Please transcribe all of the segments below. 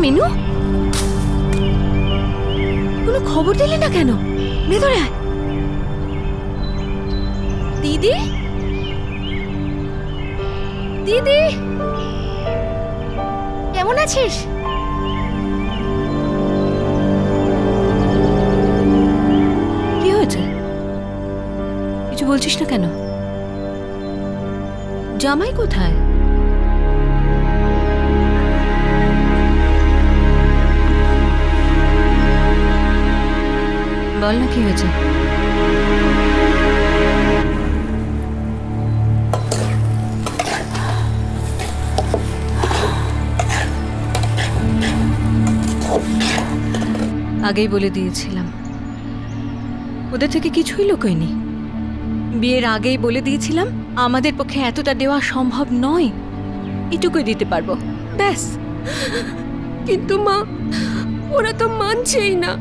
মিনু, কোনো খবর দিলি না কেন? ভেতরে আয়। দিদি, দিদি, কেমন আছিস? কি হয়েছে? কিছু বলছিস না কেন? জামাই কোথায়? বল না, কি হয়েছে? আগেই বলে দিয়েছিলাম, ওদের থেকে কিছুই লুকোয়নি। বিয়ের আগেই বলে দিয়েছিলাম আমাদের পক্ষে এতটা দেওয়া সম্ভব নয়, এটুকুই দিতে পারবো, ব্যাস। কিন্তু মা, ওরা তো মানছেই না,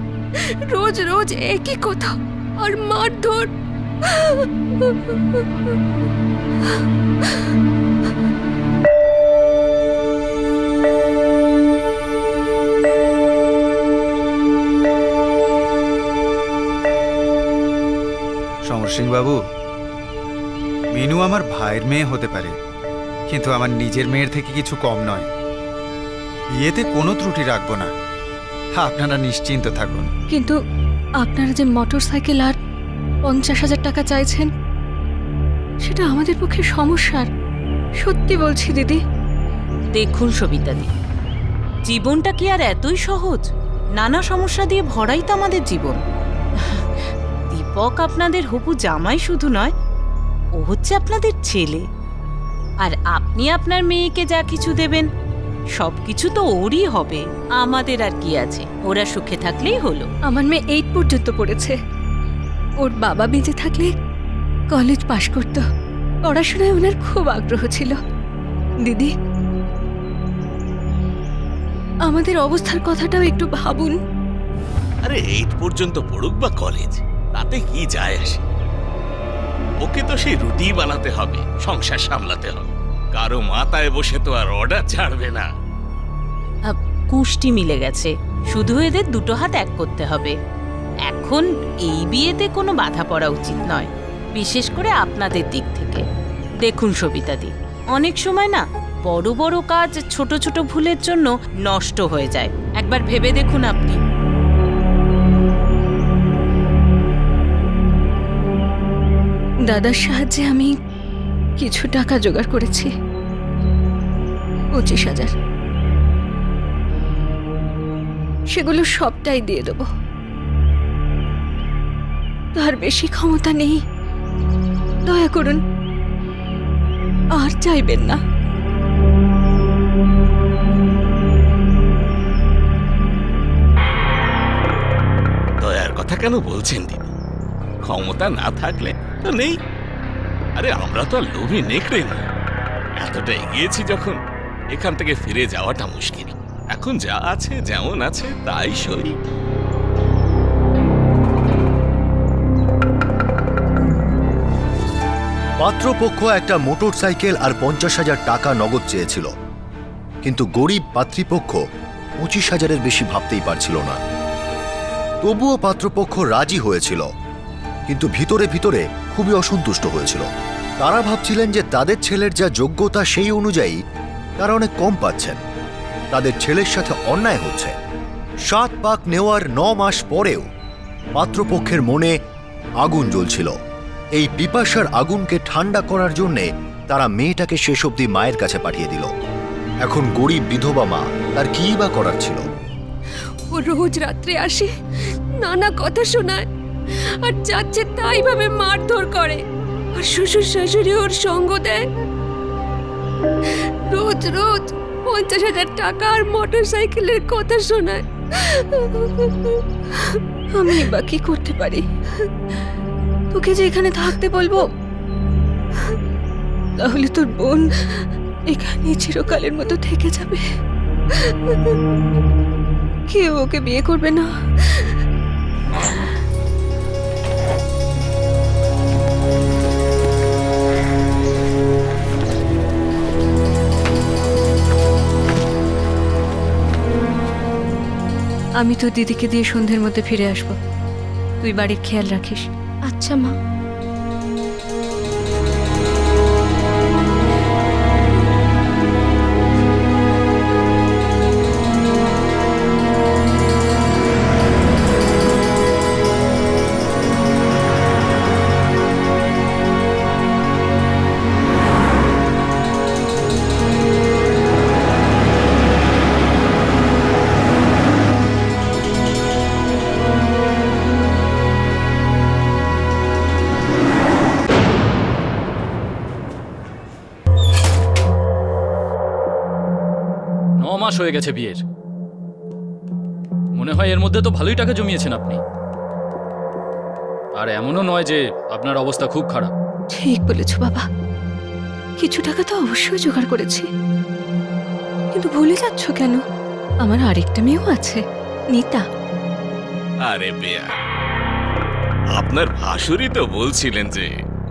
রোজ রোজ একই কথা আর মারধর। সমর সিং বাবু, মিনু আমার ভাইয়ের মেয়ে হতে পারে, কিন্তু আমার নিজের মেয়ের থেকে কিছু কম নয়। বিয়েতে কোনো ত্রুটি রাখবো না, আপনারা নিশ্চিন্ত থাকুন। কিন্তু আপনারা যে মোটর সাইকেল আর 50,000 টাকা চাইছেন, সেটা আমাদের পক্ষে সমস্যার। সত্যি বলছি দিদি। দেখুন সবিতাদি, জীবনটা কি আর এতই সহজ? নানা সমস্যা দিয়ে ভরাই তো আমাদের জীবন। দীপক আপনাদের হবু জামাই শুধু নয়, ও হচ্ছে আপনাদের ছেলে। আর আপনি আপনার মেয়েকে যা কিছু দেবেন সবকিছু তো ওরই হবে, আমাদের আর কি আছে? ওরা সুখে থাকলেই হলো। আমার মেয়ে 8 পর্যন্ত পড়েছে, ওর বাবা বেঁচে থাকলে কলেজ পাশ করত। পড়াশোনায় ওনার খুব আগ্রহ ছিল। দিদি, আমাদের অবস্থার কথাটাও একটু ভাবুন। আরে 8 পর্যন্ত পড়ুক বা কলেজ, তাতে কি যায় আসে? ওকে তো সেই রুটি বানাতে হবে, সংসার সামলাতে হবে। কারো মাথায় বসে তো আর অর্ডার ছাড়বে না। কুষ্টি মিলে গেছে, শুধু এদের দুটো হাত এক করতে হবে। এখন এই বিয়েতে কোনো বাধা পড়া উচিত নয়, বিশেষ করে আপনাদের দিক থেকে। দেখুন সবিতাদি, অনেক সময় না বড় বড় কাজ ছোট ছোট ভুলের জন্য নষ্ট হয়ে যায়। একবার ভেবে দেখুন আপনি। দাদার সাহায্যে আমি কিছু টাকা জোগাড় করেছি, 25,000। সেগুলো সবটাই দিয়ে দেব। তার বেশি ক্ষমতা নেই, দয়া করুন, আর চাইবেন না। দয়ার কথা কেন বলছেন দিদি? ক্ষমতা না থাকলে তো নেই। আরে আমরা তো আর লোভী নেকড়ে না। এতটা এগিয়েছি যখন, এখান থেকে ফিরে যাওয়াটা মুশকিল। এখন যা আছে যেমন আছে তাই সই। পাত্রপক্ষ একটা মোটরসাইকেল আর 50,000 টাকা নগদ চেয়েছিল, কিন্তু গরিব পাত্রীপক্ষ 25,000-এর বেশি ভাবতেই পারছিল না। তবুও পাত্রপক্ষ রাজি হয়েছিল, কিন্তু ভিতরে ভিতরে খুবই অসন্তুষ্ট হয়েছিল। তারা ভাবছিলেন যে তাদের ছেলের যা যোগ্যতা সেই অনুযায়ী তারা অনেক কম পাচ্ছেন, তাদের ছেলের সাথে অন্যায় হচ্ছে। 7 পাক নেওয়ার 9 মাস পরেও পাত্রপক্ষের মনে আগুন জ্বলছিল। এই পিপাসার আগুনকে ঠান্ডা করার জন্যে তারা মেয়েটাকে শেষ অবধি মায়ের কাছে পাঠিয়ে দিল। এখন গরিব বিধবা মা তার কি বা করার ছিল? ও রোজ রাত্রে আসে, নানা কথা শোনায়, আর যাচ্ছে তাই ভাবে মারধর করে, আর শ্বশুর শাশুড়ি ওর সঙ্গ দেয়। রোজ রোজ 50,000 টাকা আর মোটর সাইকেলের কথা শোনায়। আমি বা কি করতে পারি? তোকে যে এখানে থাকতে বলবো, তাহলে তোর বোন এখানে চিরকালের মতো থেকে যাবে। কেউ ওকে বিয়ে করবে না। আমি তো দিদিকে দিয়ে সন্ধ্যের মধ্যে ফিরে আসব। তুই বাড়ির খেয়াল রাখিস। আচ্ছা মা। মাস হয়ে গেছে বিয়ের। মনে হয় এর মধ্যে তো ভালোই টাকা জমিয়েছেন আপনি। আর এমনও নয় যে আপনার অবস্থা খুব খারাপ। ঠিক বলেছো বাবা, কিছু টাকা তো অবশ্যই জোগাড় করেছি, কিন্তু ভুলে যাচ্ছ কেন? আমার আরেকটা মেয়েও আছে, নিতা। আরে বেয়া, আপনার ভাসুরই তো বলছিলেন যে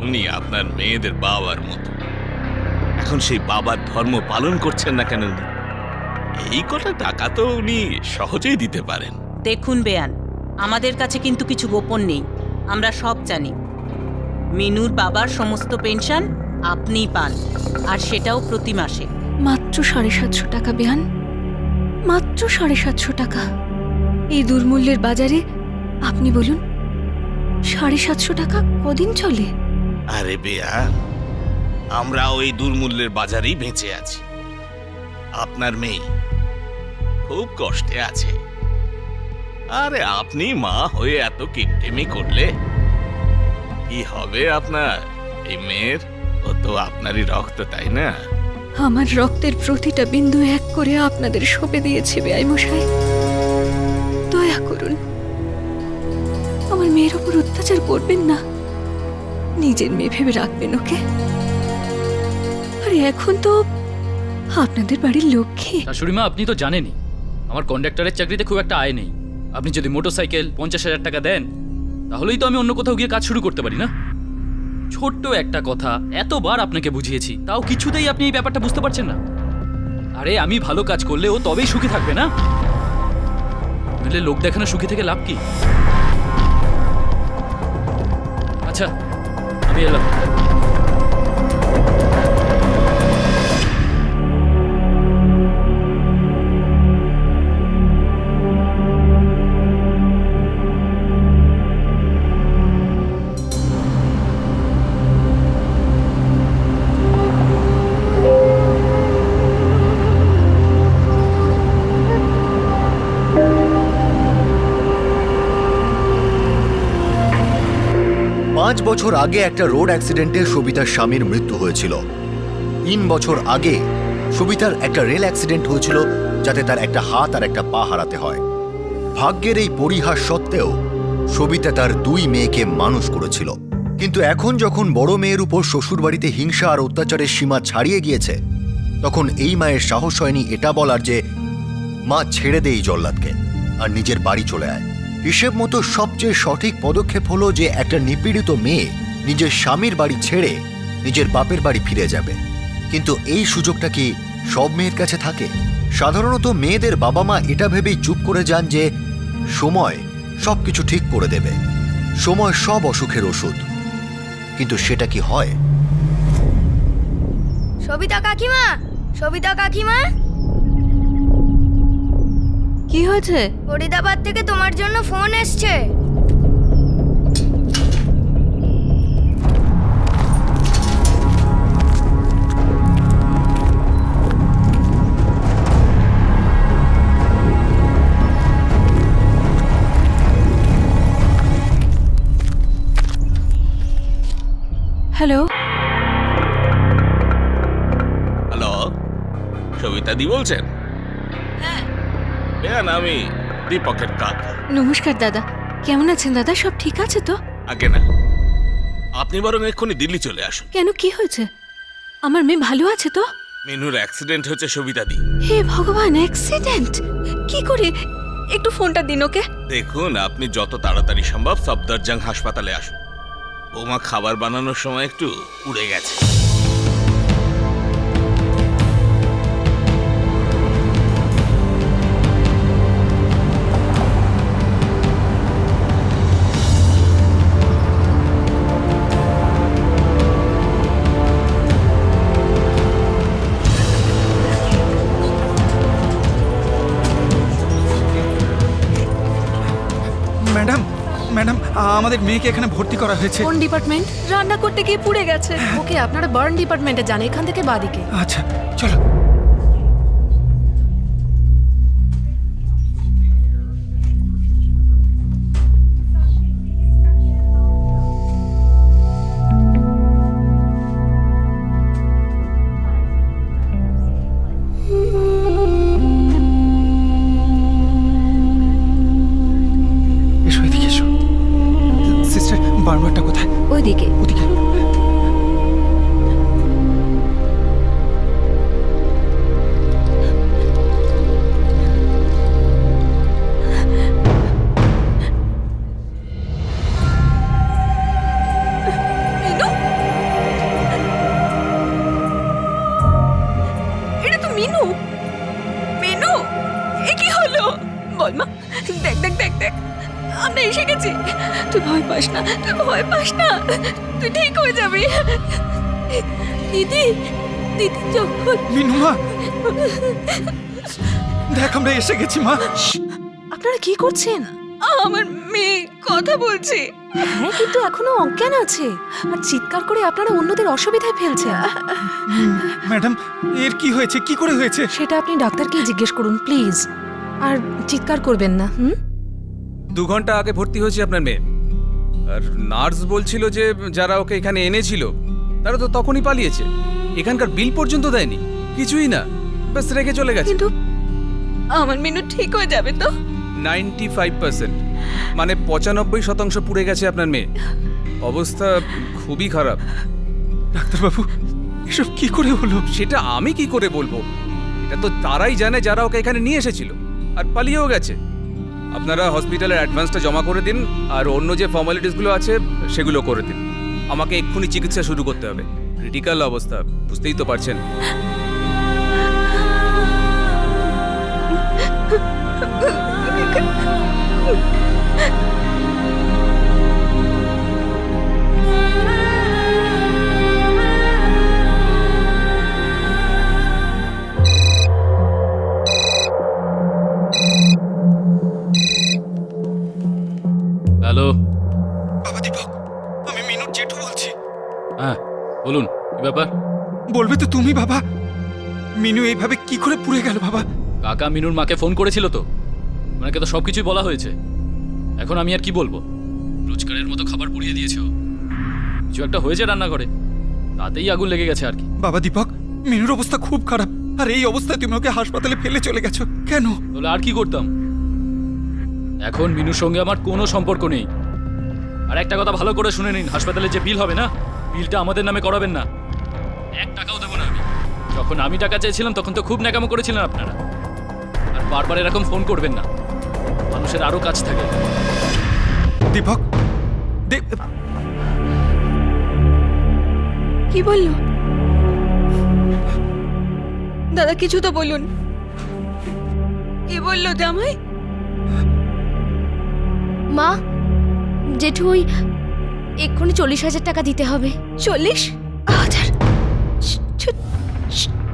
উনি আপনার মেয়েদের বাবার মতো। এখন সেই বাবার ধর্ম পালন করছেন না কেন? এই কটা টাকা তো উনি সহজেই দিতে পারেন। দেখুন বেয়ান, আমাদের কাছে কিন্তু কিছু গোপন নেই, আমরা সব জানি। মিনুর বাবার সমস্ত পেনশন আপনিই পান, আর সেটাও প্রতি মাসে। মাত্র 750 টাকা বেয়ান, মাত্র 750 টাকা। এই দুর্মূল্যের বাজারে আপনি বলুন 750 টাকা কদিন চলে? আরে বেয়া, আমরা ওই দুর্মূল্যের বাজারেই বেঁচে আছি। আপনার মেয়ে খুব কষ্টে আছে। আরে আপনি মা হয়ে এত কিপটেমি করলে কি হবে আপনার? এই মেয়ের ও তো আপনারই রক্ত, তাই না? আমার রক্তের প্রতিটা বিন্দু এক করে আপনাদের সঁপে দিয়েছে বেয়াই মশাই। দয়া করুন, আমার মেয়ের ওপর অত্যাচার করবেন না। নিজের মেয়ে ভেবে রাখবেন ওকে। আরে এখন তো আপনাদের বাড়ির লক্ষ্মী। শাশুড়ি মা, আপনি তো জানেনই আমার কন্ডাক্টরের চাকরিতে খুব একটা আয় নেই। আপনি যদি মোটরসাইকেল 50,000 টাকা দেন, তাহলেই তো আমি অন্য কোথাও গিয়ে কাজ শুরু করতে পারি না? ছোট্ট একটা কথা এতবার আপনাকে বুঝিয়েছি, তাও কিছুতেই আপনি এই ব্যাপারটা বুঝতে পারছেন না। আরে আমি ভালো কাজ করলে ও তবেই সুখী থাকবে না? নইলে লোক দেখানো সুখী থেকে লাভ কি? আচ্ছা, আমি এলাম। পাঁচ বছর আগে একটা রোড অ্যাক্সিডেন্টে সবিতার স্বামীর মৃত্যু হয়েছিল। 3 বছর আগে সবিতার একটা রেল অ্যাক্সিডেন্ট হয়েছিল, যাতে তার একটা হাত আর একটা পা হারাতে হয়। ভাগ্যের এই পরিহাস সত্ত্বেও সবিতা তার 2 মেয়েকে মানুষ করেছিল। কিন্তু এখন যখন বড় মেয়ের উপর শ্বশুরবাড়িতে হিংসা আর অত্যাচারের সীমা ছাড়িয়ে গিয়েছে, তখন এই মায়ের সাহস হয়নি এটা বলার যে মা ছেড়ে দে এই জল্লাদকে আর নিজের বাড়ি চলে আয়। হিসেব মতো সবচেয়ে সঠিক পদক্ষেপ হলো যে একটা নিপীড়িত মেয়ে নিজের স্বামীর বাড়ি ছেড়ে নিজের বাপের বাড়ি ফিরে যাবে। কিন্তু এই সুযোগটা কি সব মেয়ের কাছে থাকে? সাধারণত মেয়েদের বাবা মা এটা ভেবেই চুপ করে যান যে সময় সবকিছু ঠিক করে দেবে, সময় সব অসুখের ওষুধ। কিন্তু সেটা কি হয়? সবিতা কাকিমা, সবিতা কাকিমা, কি হয়েছে? ফরিদাবাদ থেকে তোমার জন্য ফোন এসছে। হ্যালো, হ্যালো, সবিতা দি বলছেন? বেয়ান, আমি দীপকের কাকা। নমস্কার দাদা। কেমন আছেন দাদা? সব ঠিক আছে তো? আগে না, আপনি বরং এক্ষুনি দিল্লি চলে আসুন। কেন, কি হয়েছে? আমার মেয়ে ভালো আছে তো? মিনুর অ্যাক্সিডেন্ট হয়েছে সবিতা দি। হে ভগবান, অ্যাক্সিডেন্ট! কি করে? একটু ফোনটা দিন ওকে। দেখুন, আপনি যত তাড়াতাড়ি সম্ভব সফদরজং হাসপাতালে আসুন। বৌমা খাবার বানানোর সময় একটু উড়ে গেছে। আমাদের মেয়েকে এখানে ভর্তি করা হয়েছে। কোন ডিপার্টমেন্ট? রান্না করতে গিয়ে পুড়ে গেছে। ওকে, আপনারা বার্ন ডিপার্টমেন্টে যান, এখান থেকে বাদিকে। আচ্ছা চলো। এসো এদিকে এসো। সিস্টার, বারবারটা কোথায়? ওইদিকে। ওদিকে। মিনু, এটা তো মিনু। মিনু, এ কি হলো? বল মা। দেখ দেখ দেখ দেখ, আমরা এসে গেছি। তুই ভয় পাস না, তুই ভয় পাস না, তুই ঠিক হয়ে যাবি। দিদি, দিদি যখন মিনু মা, দেখ আমরা এসে গেছি মা। আপনারা কি করছেন? আমার মেয়ে কথা বলছে। হ্যাঁ, কিন্তু এখনো অজ্ঞান আছে আর চিৎকার করে আপনারা অন্যদের অসুবিধায় ফেলছেন। ম্যাডাম, এর কি হয়েছে, কি করে হয়েছে? সেটা আপনি ডাক্তারকে জিজ্ঞেস করুন প্লিজ। আর চিৎকার করবেন না। 2 ঘন্টা আগে ভর্তি হয়েছে আপনার মেয়ে। আর নার্স বলছিল যে যারা ওকে এখানে এনেছিল তারা তো তখনই পালিয়েছে, এখানকার বিল পর্যন্ত দেয়নি, কিছুই না, ব্যাস রেখে চলে গেছে। কিন্তু আমার মিনু ঠিক হয়ে যাবে তো? 95%, মানে 95% পুড়ে গেছে আপনার মেয়ে। অবস্থা খুবই খারাপ। ডাক্তারবাবু, এসব কি করে হলো? সেটা আমি কি করে বলবো? এটা তো তারাই জানে যারা ওকে এখানে নিয়ে এসেছিল, আর পালিয়েও গেছে। আপনারা হসপিটালের অ্যাডভান্সটা জমা করে দিন, আর অন্য যে ফর্মালিটিসগুলো আছে সেগুলো করে দিন। আমাকে এক্ষুনি চিকিৎসা শুরু করতে হবে, ক্রিটিক্যাল অবস্থা, বুঝতেই তো পারছেন। হ্যালো। বাবা দীপক, আমি মিনুর জেঠু বলছি। হ্যাঁ বলুন, কি ব্যাপার? বলবে তো তুমি বাবা, মিনু এইভাবে কি করে পুড়ে গেল বাবা? কাকা মিনুর মাকে ফোন করেছিল তো, ওনাকে তো সবকিছুই বলা হয়েছে। এখন আমি আর কি বলবো? রোজকারের মতো খাবার পুড়িয়ে দিয়েছে ও। কিছু একটা হয়েছে রান্নাঘরে, তাতেই আগুন লেগে গেছে আর কি। বাবা দীপক, মিনুর অবস্থা খুব খারাপ, আর এই অবস্থায় তুমি ওকে হাসপাতালে ফেলে চলে গেছো কেন? তাহলে আর কি করতাম? এখন মিনুর সঙ্গে আমার কোনো সম্পর্ক নেই। আর একটা কথা ভালো করে শুনে নিন, হাসপাতালে যে বিল হবে না, বিলটা আমাদের নামে করাবেন না। 1 টাকাও দেবো না আমি। যখন আমি টাকা চেয়েছিলাম তখন তো খুব ন্যাকামো করেছিলেন আপনারা। আর বারবার এরকম ফোন করবেন না, মানুষের আরো কাজ থাকে। দীপক, কি বললো? দাদা কিছু তো বলুন। কি বললো জামাই? মা, জেঠু ওই এক্ষুনি 40,000 টাকা দিতে হবে। 40,000?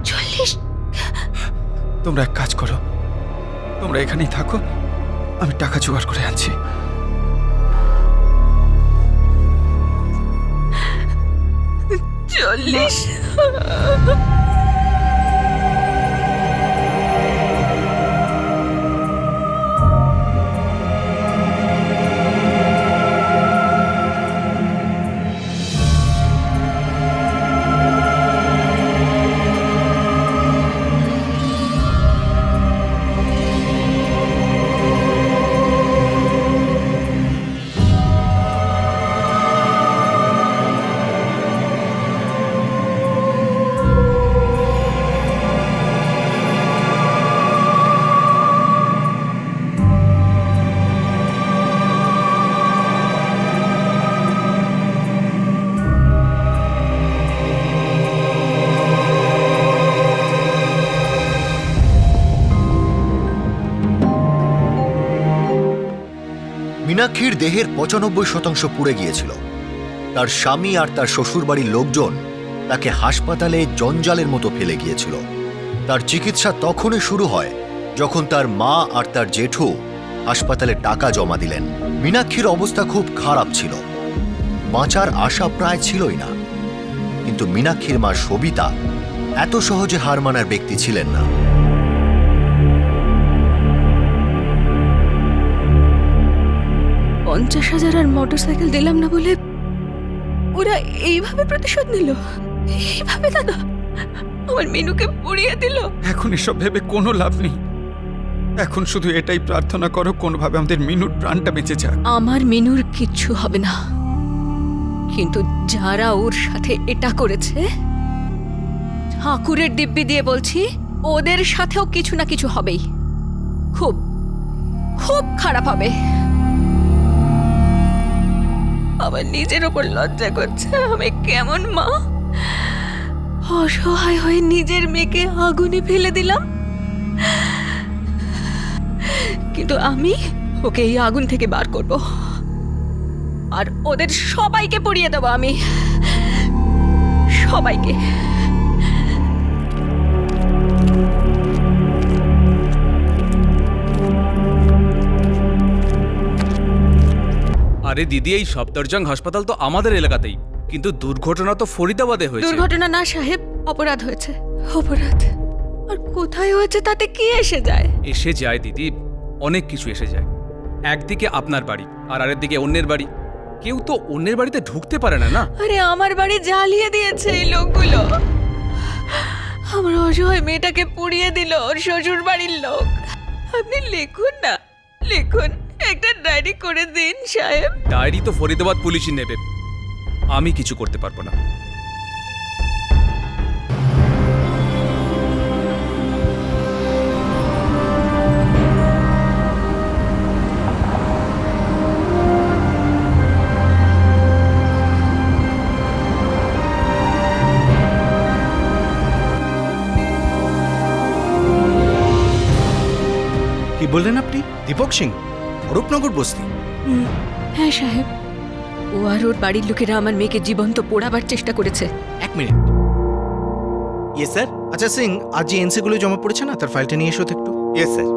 40? তোমরা এক কাজ করো, তোমরা এখানেই থাকো, আমি টাকা জোগাড় করে আনছি। মীনাক্ষীর দেহের 95% পুড়ে গিয়েছিল। তার স্বামী আর তার শ্বশুরবাড়ির লোকজন তাকে হাসপাতালে জঞ্জালের মতো ফেলে গিয়েছিল। তার চিকিৎসা তখনই শুরু হয় যখন তার মা আর তার জেঠু হাসপাতালে টাকা জমা দিলেন। মীনাক্ষীর অবস্থা খুব খারাপ ছিল, বাঁচার আশা প্রায় ছিলই না। কিন্তু মীনাক্ষীর মা সবিতা এত সহজে হার মানার ব্যক্তি ছিলেন না। 50,000 আর মোটরসাইকেল দিলাম না বলে ওরা এইভাবে প্রতিশোধ নিল? এইভাবে দাদা আমার মিনুকে পুড়িয়ে দিল? এখন এসব ভেবে কোনো লাভ নেই। এখন শুধু এটাই প্রার্থনা করো কোনোভাবে আমাদের মিনুর প্রাণটা বেঁচে যাক। আমার মিনুর কিচ্ছু হবে না, কিন্তু যারা ওর সাথে এটা করেছে, ঠাকুরের দিব্যি দিয়ে বলছি, ওদের সাথেও কিছু না কিছু হবেই। খুব খুব খারাপ হবে। আমার নিজের ওপর লজ্জা করছে। আমি কেমন মা, অসহায় হয়ে নিজের মেয়েকে আগুনে ফেলে দিলাম। কিন্তু আমি ওকে এই আগুন থেকে বার করব, আর ওদের সবাইকে পুড়িয়ে দেবো আমি, সবাইকে। আরে দিদি, এই সফদরজং হাসপাতাল তো আমাদের এলাকাতেই, কিন্তু দুর্ঘটনা তো ফরিদাবাদে হয়েছে। দুর্ঘটনা না সাহেব, অপরাধ হয়েছে, অপরাধ। আর কোথায় হয়েছে তাতে কি এসে যায়? এসে যায় দিদি, অনেক কিছু এসে যায়। একদিকে আপনার বাড়ি আর আরেকদিকে অন্যের বাড়ি। কেউ তো অন্যের বাড়িতে ঢুকতে পারে না, না? আরে আমার বাড়ি জ্বালিয়ে দিয়েছে এই লোকগুলো। আমার অসহায় মেয়েটাকে পুড়িয়ে দিল ওর শ্বশুর বাড়ির লোক। আপনি লিখুন না, লিখুন, একটা ডায়েরি করে দিন সাহেব। ডায়েরি তো ফরিদাবাদ পুলিশই নেবে, আমি কিছু করতে পারবো না। কি বললেন আপনি? দীপক সিং, অরূপনগর বস্তি? হ্যাঁ সাহেব, ও আর ওর বাড়ির লোকেরা আমার মেয়েকে জীবন্ত পোড়াবার চেষ্টা করেছে। এক মিনিট। ইয়ে স্যার। আচ্ছা সিং, আজ যে এনসি গুলো জমা পড়েছে না, তার ফাইলটা নিয়ে এসো তো একটু। Yes sir.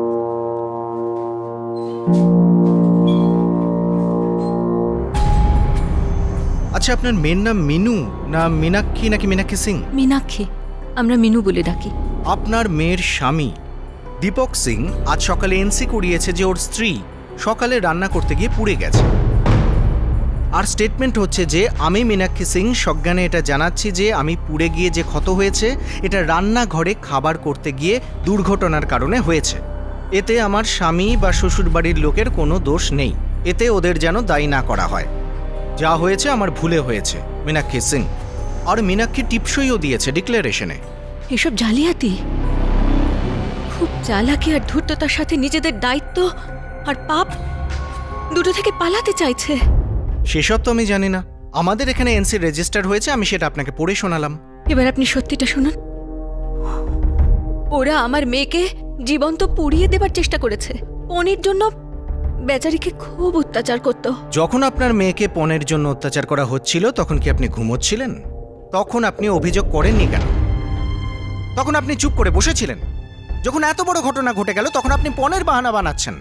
আচ্ছা, আপনার মেয়ের নাম মিনু না মীনাক্ষী নাকি মীনাক্ষী সিং? মীনাক্ষী, আমরা মিনু বলে ডাকি। আপনার মেয়ের স্বামী দীপক সিং আজ সকালে এনসি করিয়েছে যে ওর স্ত্রী সকালে রান্না করতে গিয়ে পুড়ে গেছে। আর স্টেটমেন্ট হচ্ছে যে আমি মীনাক্ষী সিং সজ্ঞানে এটা জানাচ্ছি যে আমি পুড়ে গিয়ে যে ক্ষত হয়েছে এটা রান্নাঘরে খাবার করতে গিয়ে দুর্ঘটনার কারণে হয়েছে। এতে আমার স্বামী বা শ্বশুরবাড়ির লোকের কোনো দোষ নেই। এতে ওদের যেন দায়ী না করা হয়। যা হয়েছে আমার ভুলে হয়েছে, মীনাক্ষী সিং। আর মীনাক্ষী টিপসইও দিয়েছে ডিক্লারেশনে। এসব জালিয়াতি, খুব চালাকি আর ধূর্ততার সাথে নিজেদের দায়িত্ব আর পাপ দুটো থেকে পালাতে চাইছে। সেসব তো আমি জানি না। আমাদের এখানে এনসি রেজিস্টার হয়েছে, আমি সেটা আপনাকে পড়ে শোনালাম। এবার আপনি সত্যিটা শুনুন। ওরা আমার মেয়েকে জীবন্ত পুড়িয়ে দেবার চেষ্টা করেছে। পনির জন্য বেচারিকে খুব অত্যাচার করত। যখন আপনার মেয়েকে পণের জন্য অত্যাচার করা হচ্ছিল তখন কি আপনি ঘুমোচ্ছিলেন? তখন আপনি অভিযোগ করেননি কেন? তখন আপনি চুপ করে বসেছিলেন। যখন এত বড় ঘটনা ঘটে গেল তখন আপনি পণের বাহানা বানাচ্ছেন।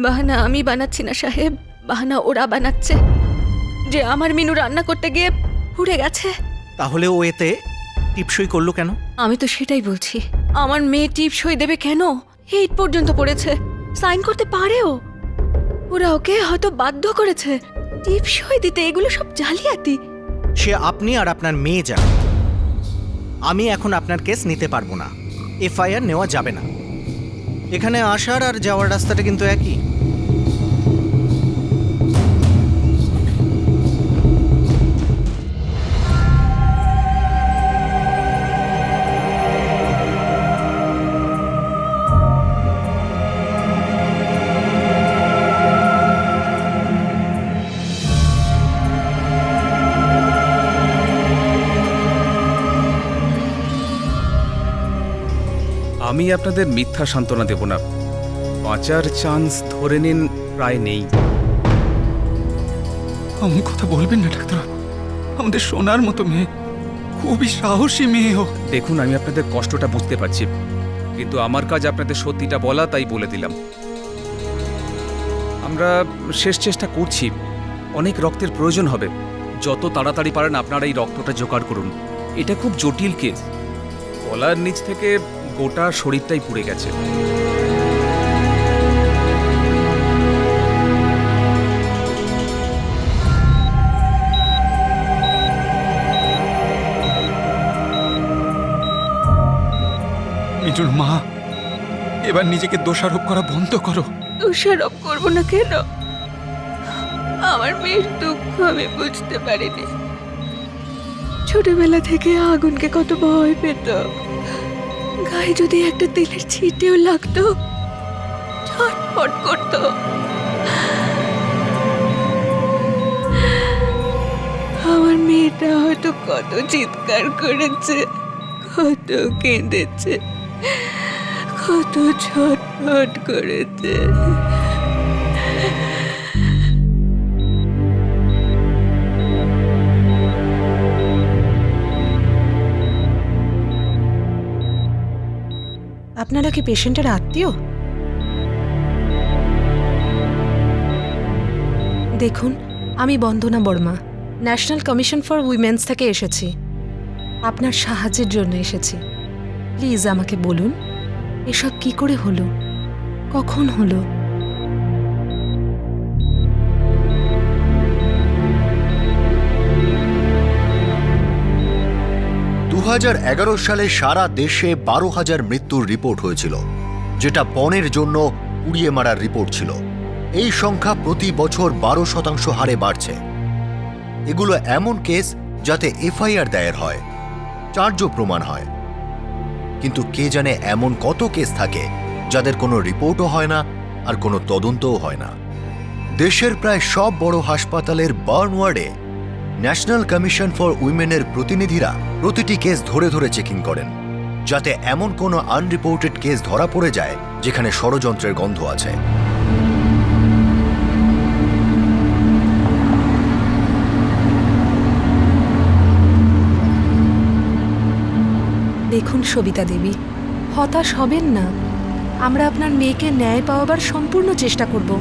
বাহানা আমি বানাচ্ছি না সাহেব, বাহানা ওরা বানাচ্ছে যে আমার মিনু রান্না করতে গিয়ে পুড়ে গেছে। তাহলে ও এতে টিপসই করলো কেন? আমি তো সেটাই বলছি, আমার মেয়ে টিপসই দেবে কেন? 8 পর্যন্ত পড়েছে, সাইন করতে পারেও। ওরা ওকে হয়তো বাধ্য করেছে টিপসই দিতে। এগুলো সব জালিয়াতি। সে আপনি আর আপনার মেয়ে যান। আমি এখন আপনার কেস নিতে পারবো না, এফআইআর নেওয়া যাবে না। এখানে আসার আর যাওয়ার রাস্তাটা কিন্তু একই। আমি আপনাদের মিথ্যা সান্ত্বনা দেব না। বাঁচার চান্স ধরে নিন প্রায় নেই। এমন কথা বলবেন না ডাক্তার। আমাদের সোনার মতো মেয়ে, খুবই সাহসী মেয়ে হোক। দেখুন, আমি আপনাদের কষ্টটা বুঝতে পারছি, কিন্তু আমার কাজ আপনাদের সত্যিটা বলা, তাই বলে দিলাম। আমরা শেষ চেষ্টা করছি। অনেক রক্তের প্রয়োজন হবে। যত তাড়াতাড়ি পারেন আপনারা এই রক্তটা জোগাড় করুন। এটা খুব জটিল কেস। গলার নিচ থেকে গোটা শরীরটাই পুড়ে গেছে। মিঠুর মা, এবার নিজেকে দোষারোপ করা বন্ধ করো। দোষারোপ করবো না কেন? আমার মেয়ের দুঃখ আমি বুঝতে পারিনি। ছোটবেলা থেকে আগুনকে কত ভয় পেত। গায়ে যদি একটা তেলের ছিটেও লাগতো ছটফট করত। আমার মেয়েটা হয়তো কত চিৎকার করেছে, কত কেঁদেছে, কত ছটফট করেছে। আপনারা কি পেশেন্টের আত্মীয়? দেখুন, আমি Vandana Verma, National Commission for Women's থেকে এসেছি। আপনার সাহায্যের জন্য এসেছি। প্লিজ আমাকে বলুন, এসব কি করে হলো, কখন হলো? সালে সারা দেশে 12,000 মৃত্যুর রিপোর্ট হয়েছিল, যেটা পণের জন্য পুড়িয়ে মারার রিপোর্ট ছিল। এই সংখ্যা প্রতি বছর 12% হারে বাড়ছে। এগুলো এমন কেস যাতে এফআইআর দায়ের হয়, চার্জ প্রমাণ হয়, কিন্তু কে জানে এমন কত কেস থাকে যাদের কোনো রিপোর্টও হয় না আর কোনো তদন্তও হয় না। দেশের প্রায় সব বড় হাসপাতালের বার্ন ওয়ার্ডে ন্যাশনাল কমিশন ফর উইমেনের প্রতিনিধিরা প্রতিটি কেস ধরে ধরে চেকিং করেন, যাতে এমন কোনো আনরিপোর্টেড কেস ধরা পড়ে যায় যেখানে ষড়যন্ত্রের গন্ধ আছে। দেখুন সবিতা দেবী, হতাশ হবেন না। আমরা আপনার মেয়েকে ন্যায় পাওয়াবার সম্পূর্ণ চেষ্টা করব।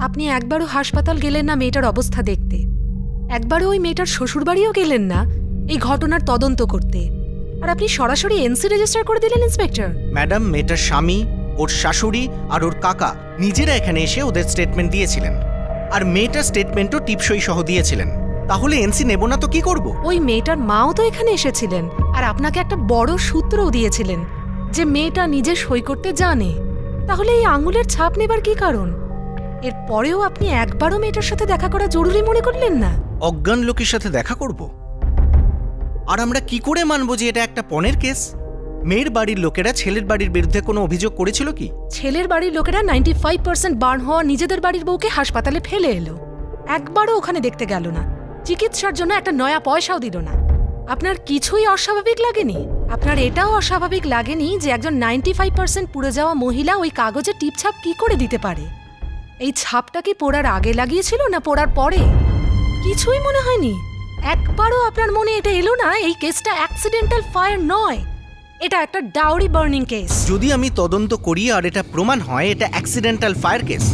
আপনি একবারও হাসপাতাল গেলেন না মেয়েটার অবস্থা দেখতে, একবারও ওই মেয়েটার শ্বশুরবাড়িও গেলেন না এই ঘটনার তদন্ত করতে, আর আপনি সরাসরি এনসি রেজিস্টার করে দিলেন ইন্সপেক্টর। ম্যাডাম, মেয়েটার স্বামী, ওর শাশুড়ি আর ওর কাকা নিজেরা এখানে এসে ওদের স্টেটমেন্ট দিয়েছিলেন, আর মেয়েটার স্টেটমেন্টও টিপসই সহ দিয়েছিলেন। তাহলে এনসি নেব না তো কি করব? ওই মেয়েটার মাও তো এখানে এসেছিলেন, আর আপনাকে একটা বড় সূত্রও দিয়েছিলেন যে মেয়েটা নিজে সই করতে জানে। তাহলে এই আঙুলের ছাপ নেবার কি কারণ? এর পরেও আপনি একবারও মেয়েটার সাথে দেখা করা জরুরি মনে করলেন না? অজ্ঞান লোকের সাথে দেখা করব? আর আমরা কি করে মানব যে এটা একটা পণের কেস? মেয়ের বাড়ির লোকেরা ছেলের বাড়ির বিরুদ্ধে কোনো অভিযোগ করেছিল কি? ছেলের বাড়ির লোকেরা 95% বার্ন হওয়া নিজেদের বাড়ির বউকে হাসপাতালে ফেলে এলো, একবারও ওখানে দেখতে গেল না, চিকিৎসার জন্য একটা নয়া পয়সাও দিল না। আপনার কিছুই অস্বাভাবিক লাগেনি? আপনার এটাও অস্বাভাবিক লাগেনি যে একজন 95% পুড়ে যাওয়া মহিলা ওই কাগজে টিপছাপ কি করে দিতে পারে? এই ছাপটা কি পোড়ার আগে লাগিয়েছিল না পোড়ার পরে? কিছুই মনে হয়নি? একবারও আপনার মনে এটা এলো না এই কেসটা অ্যাক্সিডেন্টাল ফায়ার নয়, এটা একটা ডাউরি বার্নিং কেস? যদি আমি তদন্ত করি আর এটা প্রমাণ হয় এটা অ্যাক্সিডেন্টাল ফায়ার কেস,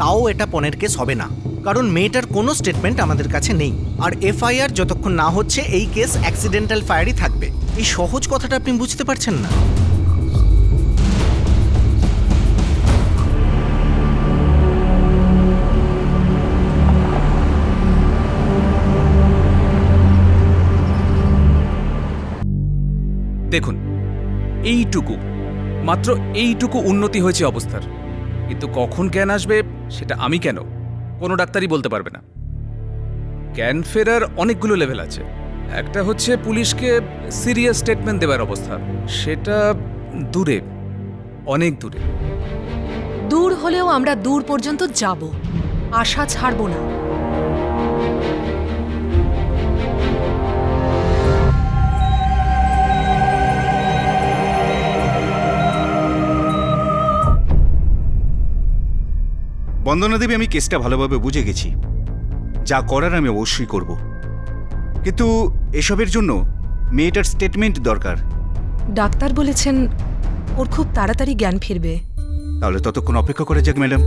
তাও এটা পণের কেস হবে না, কারণ মেয়েটার কোনো স্টেটমেন্ট আমাদের কাছে নেই। আর এফআইআর যতক্ষণ না হচ্ছে এই কেস অ্যাক্সিডেন্টাল ফায়ারই থাকবে। এই সহজ কথাটা আপনি বুঝতে পারছেন না? দেখুন, এইটুকু, মাত্র এইটুকু উন্নতি হয়েছে অবস্থার, কিন্তু কখন জ্ঞান আসবে সেটা আমি কেন, কোনো ডাক্তারই বলতে পারবে না। জ্ঞান ফেরার অনেকগুলো লেভেল আছে। একটা হচ্ছে পুলিশকে সিরিয়াস স্টেটমেন্ট দেওয়ার অবস্থা, সেটা দূরে, অনেক দূরে। দূর হলেও আমরা দূর পর্যন্ত যাব, আশা ছাড়ব না। বন্দনা দেবী, আমি কেসটা ভালোভাবে বুঝে গেছি, যা করার আমি অবশ্যই করব, কিন্তু এসবের জন্য মেয়েটার স্টেটমেন্ট দরকার। ডাক্তার বলেছেন ওর খুব তাড়াতাড়ি জ্ঞান ফিরবে। তাহলে ততক্ষণ অপেক্ষা করে যাক ম্যাডাম।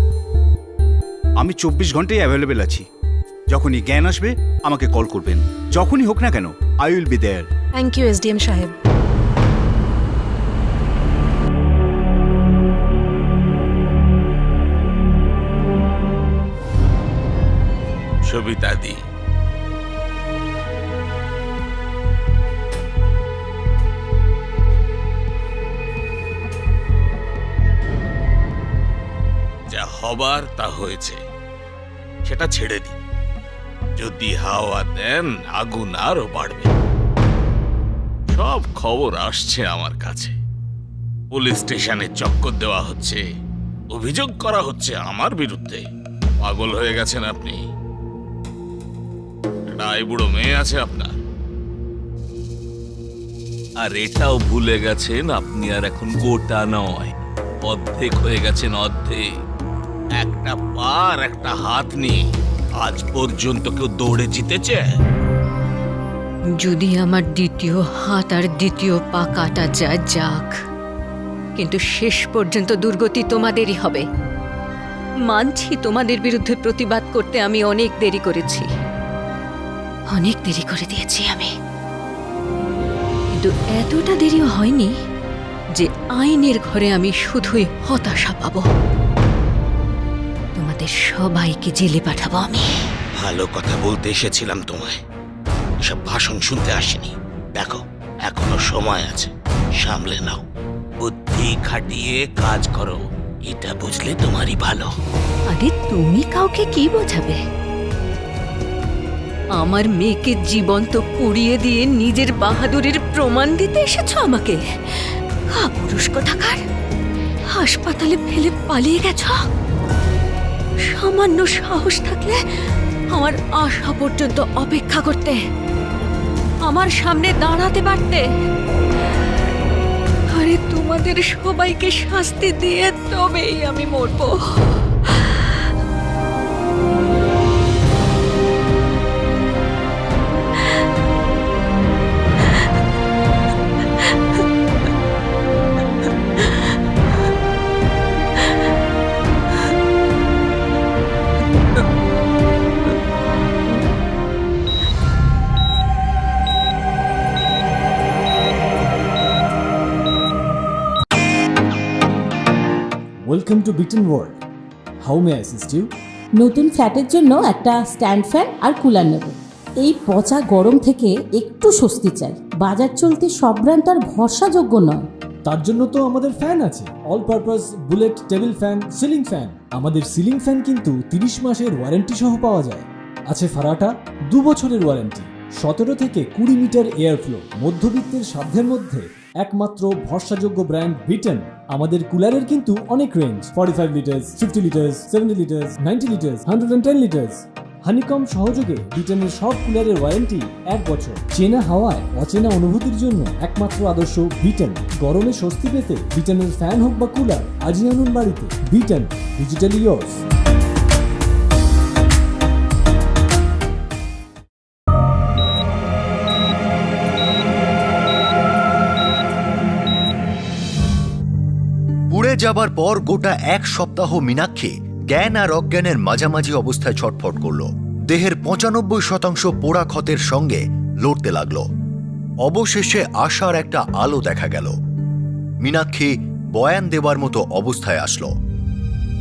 আমি 24 ঘন্টাই অ্যাভেলেবেল আছি। যখনই জ্ঞান আসবে আমাকে কল করবেন, যখনই হোক না কেন, I will be there. Thank you SDM সাহেব। সবিতা দি, যা হবার তা হয়েছে, সেটা ছেড়ে দিন। যদি হাওয়া দেন আগুন আরো বাড়বে। সব খবর আসছে আমার কাছে। পুলিশ স্টেশনে চক্কর দেওয়া হচ্ছে, অভিযোগ করা হচ্ছে আমার বিরুদ্ধে। পাগল হয়ে গেছেন আপনি? একটা বুড়ো মেয়ে আছে আপনার, আর এটাও ভুলে গেছেন আপনি আর এখন গোটা নয়, অর্ধেক হয়ে গেছেন, অর্ধেক। একটা পা আর একটা হাত নিয়ে আজ পর্যন্ত কেউ দৌড়ে জিতেছে? যদি আমার দ্বিতীয় হাত আর দ্বিতীয় পা কাটা যায় যাক, কিন্তু শেষ পর্যন্ত দুর্গতি তোমাদেরই হবে। মানছি তোমাদের বিরুদ্ধে প্রতিবাদ করতে আমি অনেক দেরি করেছি, অনেক দেরি করে দিয়েছি আমি, কিন্তু এতটা দেরিও হয়নি যে আইনের ঘরে আমি শুধুই হতাশা পাবো। তোমাদের সবাইকে জেলে পাঠাবো আমি। ভালো কথা বলতে এসেছিলাম তোমায়, এসব ভাষণ শুনতে আসিনি। দেখো, এখনো সময় আছে, সামলে নাও, বুদ্ধি খাটিয়ে কাজ করো, এটা বুঝলে তোমারই ভালো। আরে তুমি কাউকে কি বোঝাবে? আমার মেয়েকে জীবন্ত পুড়িয়ে দিয়ে নিজের বাহাদুরের প্রমাণ দিতে এসেছো আমাকে? কাপুরুষ কোথাকার! হাসপাতালে ফেলে পালিয়ে গেছ। সামান্য সাহস থাকলে আমার আশা পর্যন্ত অপেক্ষা করতে, আমার সামনে দাঁড়াতে পারতে। আরে তোমাদের সবাইকে শাস্তি দিয়ে তবেই আমি মরবো। Welcome to Beaton world. How may I assist you? নতুন ফ্ল্যাটের জন্য একটা স্ট্যান্ড ফ্যান আর কুলার নেব। এই পচা গরম থেকে একটু স্বস্তি চাই। বাজার চলতে সব ব্র্যান্ড আর ভরসাযোগ্য নয়। তার জন্য তো আমাদের ফ্যান আছে, all purpose bullet table fan, ceiling fan. আমাদের সিলিং ফ্যান কিন্তু 30 মাসের ওয়ারেন্টি সহ পাওয়া যায়। আছে ফারাটা 2 বছরের ওয়ারেন্টি, 17 থেকে 20 মিটার এয়ার ফ্লো। মধ্যবিত্তের সাধ্যের মধ্যে একমাত্র ভরসাযোগ্য ব্র্যান্ড বিটন। আমাদের কুলারের কিন্তু অনেক range, 45 litres, 50 litres, 70 litres, 90 litres, 110 litres. Honeycomb সহযোগে বিটনের সব কুলারের ওয়ারেন্টি 1 বছর। চেনা হাওয়ায় অচেনা অনুভূতির জন্য একমাত্র আদর্শ বিটন। গরমে স্বস্তি পেতে বিটনের ফ্যান হোক বা কুলার, আজই আনুন বাড়িতে। Vuitton, digitally yours. পুড়ে যাবার পর গোটা 1 সপ্তাহ মীনাক্ষী জ্ঞান আর অজ্ঞানের মাঝামাঝি অবস্থায় ছটফট করল। দেহের 95% পোড়া ক্ষতের সঙ্গে লড়তে লাগল। অবশেষে আশার একটা আলো দেখা গেল। মীনাক্ষী বয়ান দেবার মতো অবস্থায় আসলো।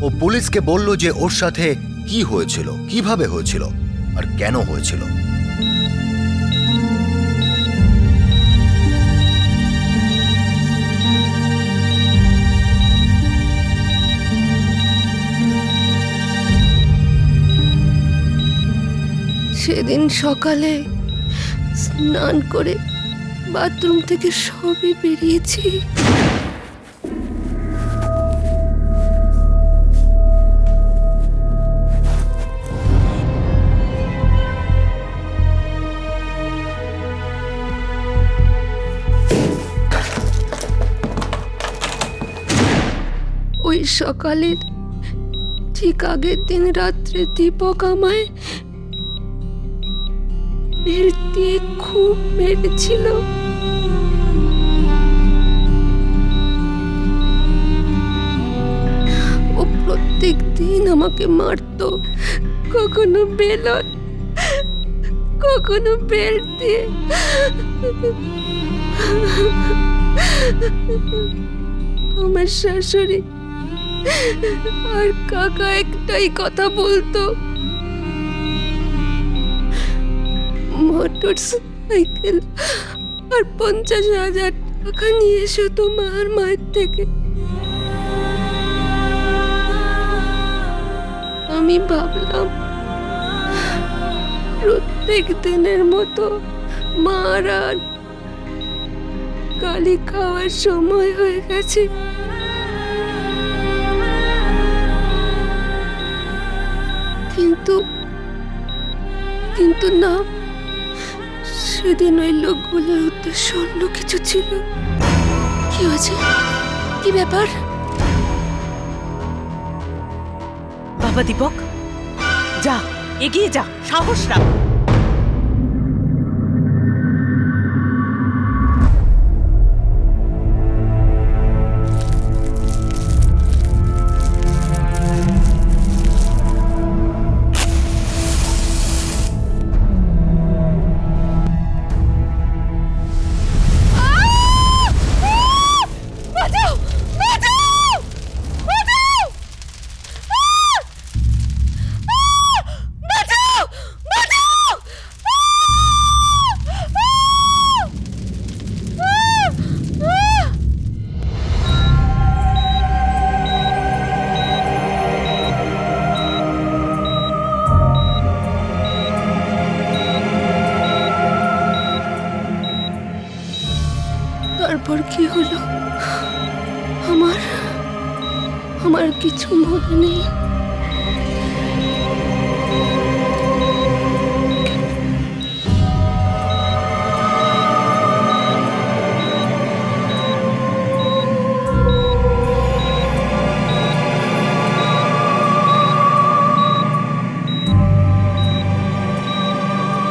ও পুলিশকে বলল যে ওর সাথে কি হয়েছিল, কিভাবে হয়েছিল আর কেন হয়েছিল। সেদিন সকালে স্নান করে বাথরুম থেকে সবে বেরিয়েছি। ওই সকালের ঠিক আগের দিন রাত্রে দীপক আমায় বেল্ট দিয়ে খুব মেরেছিল। প্রতিদিন আমাকে মারতো, কখনো বেলন, কখনো বেল্ট দিয়ে। আমার শাশুড়ি আর কাকা একটাই কথা বলতো, মোটর সাইকেল আর 50,000 টাকা নিয়ে এসো তোমার মায়ের থেকে। আমি ভাবলাম প্রত্যেক দিনের মতো মার আর গালি খাওয়ার সময় হয়ে গেছে। কিন্তু কিন্তু না, সেদিন ওই লোকগুলোর উদ্দেশ্য অন্য কিছু ছিল। কি হয়েছে? কি ব্যাপার? বাবা দীপক, যা, এগিয়ে যা, সাহস রাখ। তারপর কি হলো আমার কিছু মনে নেই।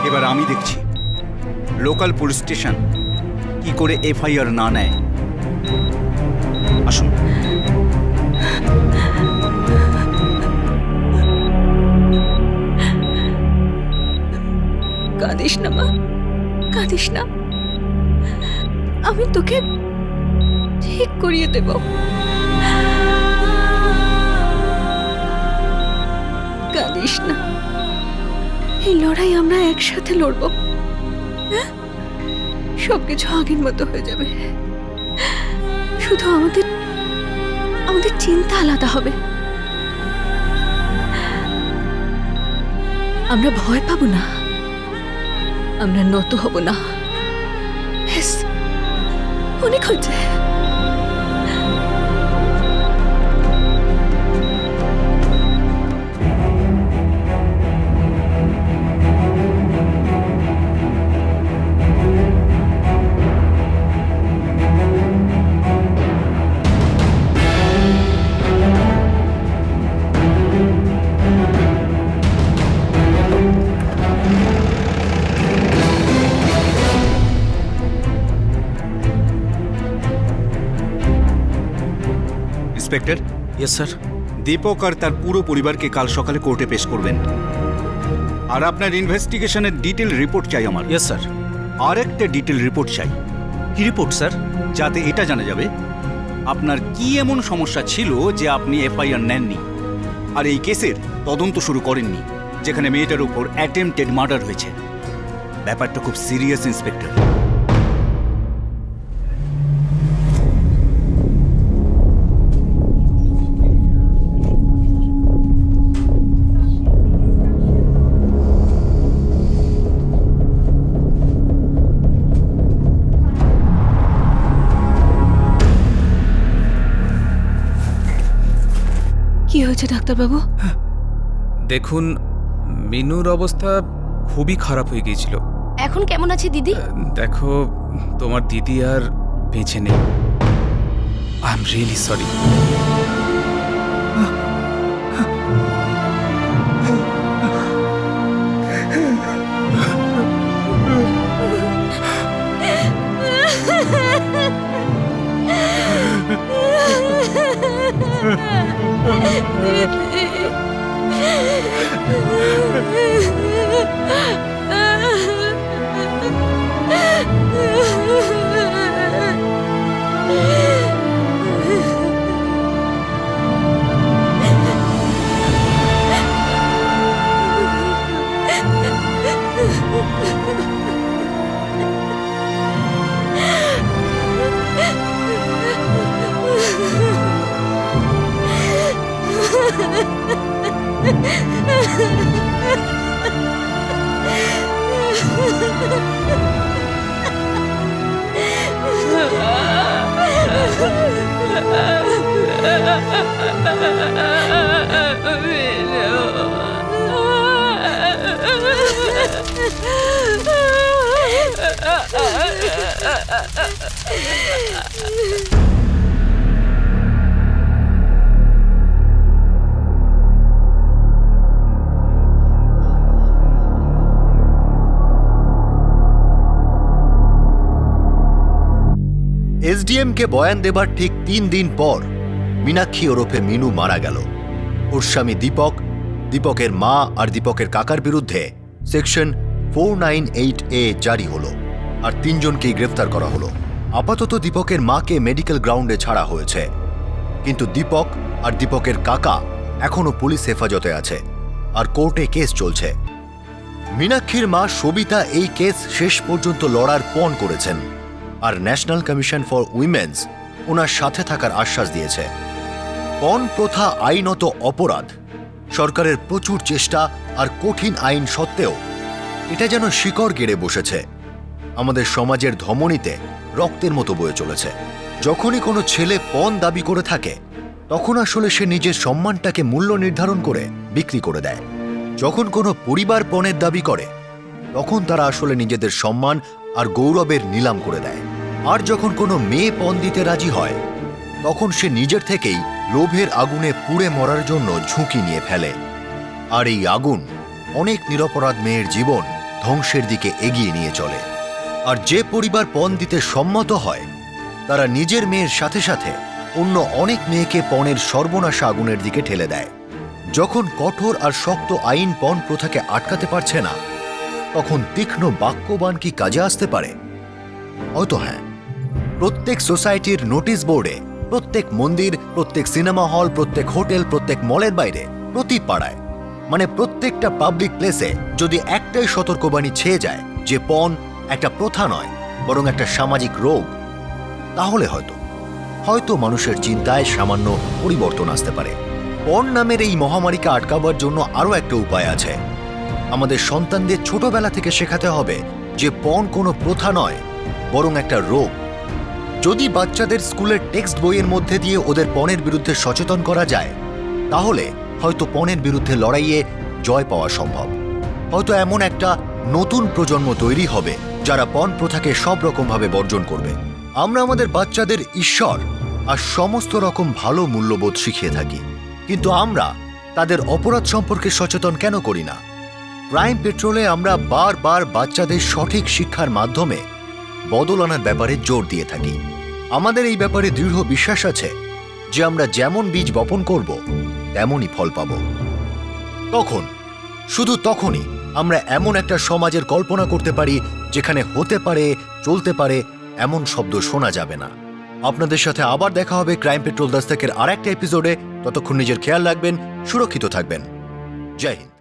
এবার আমি দেখছি লোকাল পুলিশ স্টেশন কি করে এফআইআর না নেয়। আসুন। কাঁদিস না মা, কাঁদিস না, আমি তোকে ঠিক করিয়ে দেব। কাঁদিস না, এই লড়াই আমরা একসাথে লড়বো। হ্যাঁ, সবকিছু আগের মতো হয়ে যাবে। শুধু আমাদের চিন্তা আলাদা হবে। আমরা ভয় পাবো না, আমরা নত হব না। ব্যাস, অনেক হচ্ছে। ইন্সপেক্টর। Yes sir. দীপক আর তার পুরো পরিবারকে কাল সকালে কোর্টে পেশ করবেন, আর আপনার ইনভেস্টিগেশনের ডিটেল রিপোর্ট চাই আমার। Yes sir. আর একটা ডিটেল রিপোর্ট চাই। কি রিপোর্ট স্যার? যাতে এটা জানা যাবে আপনার কি এমন সমস্যা ছিল যে আপনি এফআইআর নেননি আর এই কেসের তদন্ত শুরু করেননি, যেখানে মেয়েটার উপর অ্যাটেম্পটেড মার্ডার হয়েছে। ব্যাপারটা খুব সিরিয়াস ইন্সপেক্টর। কি হয়েছে ডাক্তারবাবু? দেখুন, মিনুর অবস্থা খুবই খারাপ হয়ে গিয়েছিল। এখন কেমন আছে দিদি? দেখো, তোমার দিদি আর বেঁচে নেই। I am really sorry. এসডিএমকে বয়ান দেবার ঠিক 3 দিন পর মীনাক্ষী ওরফে মিনু মারা গেল। ওর স্বামী দীপক, দীপকের মা আর দীপকের কাকার বিরুদ্ধে সেকশন 498A জারি হলো আর 3 জনকেই গ্রেফতার করা হলো। আপাতত দীপকের মাকে মেডিকেল গ্রাউন্ডে ছাড়া হয়েছে, কিন্তু দীপক আর দীপকের কাকা এখনো পুলিশ হেফাজতে আছে আর কোর্টে কেস চলছে। মীনাক্ষীর মা সবিতা এই কেস শেষ পর্যন্ত লড়ার পণ করেছেন আর ন্যাশনাল কমিশন ফর উইমেন্স ওনার সাথে থাকার আশ্বাস দিয়েছে। পণ প্রথা আইনত অপরাধ। সরকারের প্রচুর চেষ্টা আর কঠিন আইন সত্ত্বেও এটা যেন শিকড় গেড়ে বসেছে। আমাদের সমাজের ধমনীতে রক্তের মতো বয়ে চলেছে। যখনই কোনো ছেলে পণ দাবি করে থাকে তখন আসলে সে নিজের সম্মানটাকে মূল্য নির্ধারণ করে বিক্রি করে দেয়। যখন কোনো পরিবার পণের দাবি করে তখন তারা আসলে নিজেদের সম্মান আর গৌরবের নিলাম করে দেয়। আর যখন কোনো মেয়ে পণ দিতে রাজি হয় তখন সে নিজের থেকেই লোভের আগুনে পুড়ে মরার জন্য ঝুঁকি নিয়ে ফেলে। আর এই আগুন অনেক নিরপরাধ মেয়ের জীবন ধ্বংসের দিকে এগিয়ে নিয়ে চলে। আর যে পরিবার পণ দিতে সম্মত হয় তারা নিজের মেয়ের সাথে সাথে অন্য অনেক মেয়েকে পণের সর্বনাশা আগুনের দিকে ঠেলে দেয়। যখন কঠোর আর শক্ত আইন পণ প্রথাকে আটকাতে পারছে না তখন তীক্ষ্ণ বাক্যবান কি কাজে আসতে পারে? হয়তো হ্যাঁ। প্রত্যেক সোসাইটির নোটিশ বোর্ডে, প্রত্যেক মন্দির, প্রত্যেক সিনেমা হল, প্রত্যেক হোটেল, প্রত্যেক মলের বাইরে, প্রতি পাড়ায়, মানে প্রত্যেকটা পাবলিক প্লেসে যদি একটাই সতর্কবাণী ছেয়ে যায় যে পণ একটা প্রথা নয় বরং একটা সামাজিক রোগ, তাহলে হয়তো মানুষের চিন্তায় সামান্য পরিবর্তন আসতে পারে। পণ নামের এই মহামারীকে আটকাবার জন্য আরও একটা উপায় আছে। আমাদের সন্তানদের ছোটবেলা থেকে শেখাতে হবে যে পণ কোনো প্রথা নয় বরং একটা রোগ। যদি বাচ্চাদের স্কুলের টেক্সট বইয়ের মধ্যে দিয়ে ওদের পণের বিরুদ্ধে সচেতন করা যায় তাহলে হয়তো পণের বিরুদ্ধে লড়াইয়ে জয় পাওয়া সম্ভব। হয়তো এমন একটা নতুন প্রজন্ম তৈরি হবে যারা পণ প্রথাকে সব রকমভাবে বর্জন করবে। আমরা আমাদের বাচ্চাদের ঈশ্বর আর সমস্ত রকম ভালো মূল্যবোধ শিখিয়ে থাকি, কিন্তু আমরা তাদের অপরাধ সম্পর্কে সচেতন কেন করি না? ক্রাইম পেট্রোলে আমরা বারবার বাচ্চাদের সঠিক শিক্ষার মাধ্যমে বদল আনার ব্যাপারে জোর দিয়ে থাকি। আমাদের এই ব্যাপারে দৃঢ় বিশ্বাস আছে যে আমরা যেমন বীজ বপন করব তেমনই ফল পাব। শুধু তখনই আমরা এমন একটা সমাজের কল্পনা করতে পারি যেখানে হতে পারে, চলতে পারে এমন শব্দ শোনা যাবে না। আপনাদের সাথে আবার দেখা হবে ক্রাইম পেট্রোল দস্তকের আর একটা এপিসোডে। ততক্ষণ নিজের খেয়াল রাখবেন, সুরক্ষিত থাকবেন। জয় হিন্দ।